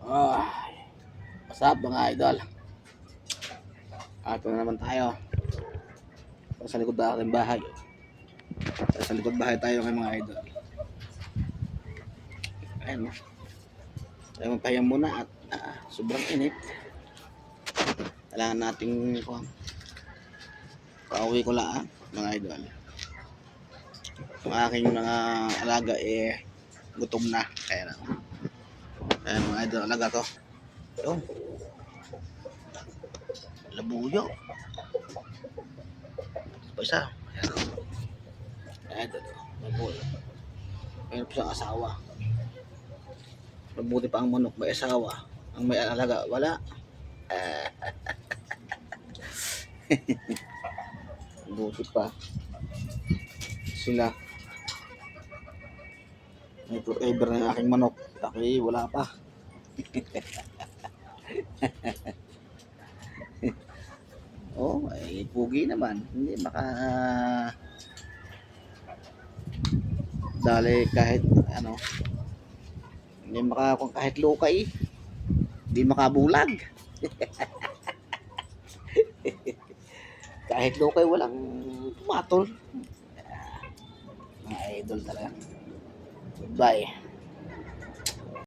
What's up mga idol? Ato na naman tayo sa likod ng aking bahay. Sa likod bahay tayo kay mga idol. Ayan, tayo magpahinga muna at sobrang init. Kailangan nating pauwi ko lang mga idol. Ang aking mga alaga gutom na. Kaya na. Ayan mga idol, alaga ko. Yung labuyo. Pa isa. Ayan idol. Labuyo. Mayroon pa siyang asawa. Mabuti pa ang manok may asawa. Ang may alaga wala. Buti pa sila. May forever na yung aking manok. Taki wala pa. Oh, ay pugi naman. Hindi dali kahit ano. Hindi kahit lukay. Hindi makabulag. Kahit lukay walang pumatol. Mga idol talaga. Goodbye.